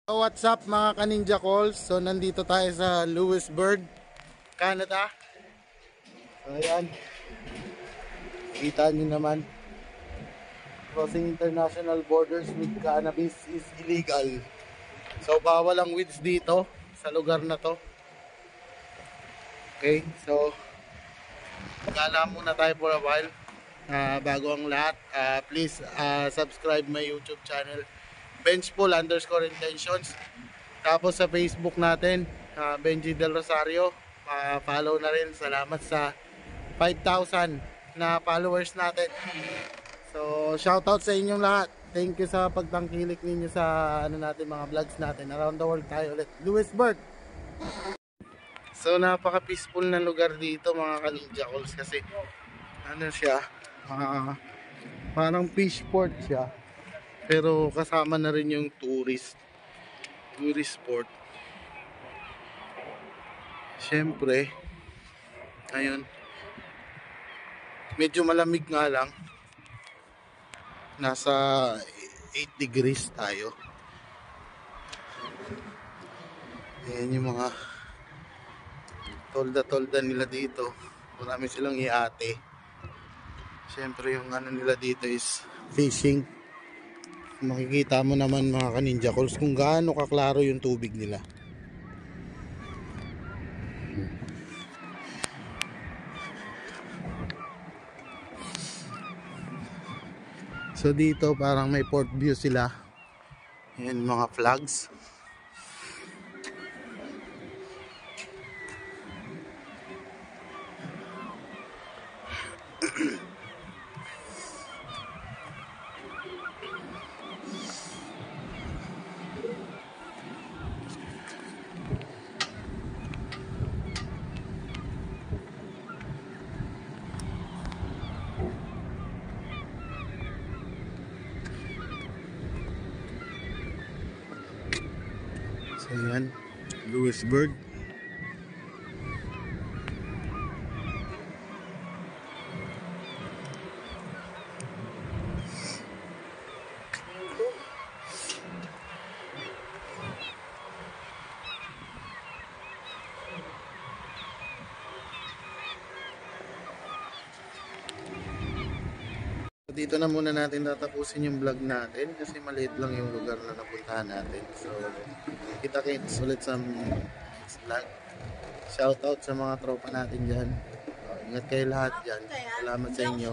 So what's up mga ka-Ninja Calls? So nandito tayo sa Lewisburg, Canada. So ayan, kita nyo naman, crossing international borders with cannabis is illegal. So bawal ang weeds dito sa lugar na to. Okay, so gala muna tayo for a while. Bago ang lahat, please subscribe my YouTube channel, Benchful_intentions. Tapos sa Facebook natin, Benji Del Rosario, follow na rin. Salamat sa 5,000 na followers natin. So shoutout sa inyong lahat. Thank you sa pagtangkilik ninyo sa natin, mga vlogs natin. Around the world tayo ulit. Lewisburg. So napaka peaceful na lugar dito mga ka-Ninja Calls, kasi ano siya, parang fish port siya, pero kasama na rin yung tourist sport. Siyempre ngayon medyo malamig nga lang, nasa 8 degrees tayo. Ayan yung mga tolda nila dito, marami silang iate. Siyempre yung ano nila dito is fishing. Makikita mo naman mga ka-Ninja Calls kung gaano kaklaro yung tubig nila. So dito parang may port view sila. Yan mga flags. So yan, Lewisburg. Dito na muna natin tatapusin yung vlog natin kasi maliit lang yung lugar na napuntahan natin. So kita-kits ulit sa next vlog. Shoutout sa mga tropa natin dyan. Ingat kayo lahat dyan. Salamat sa inyo.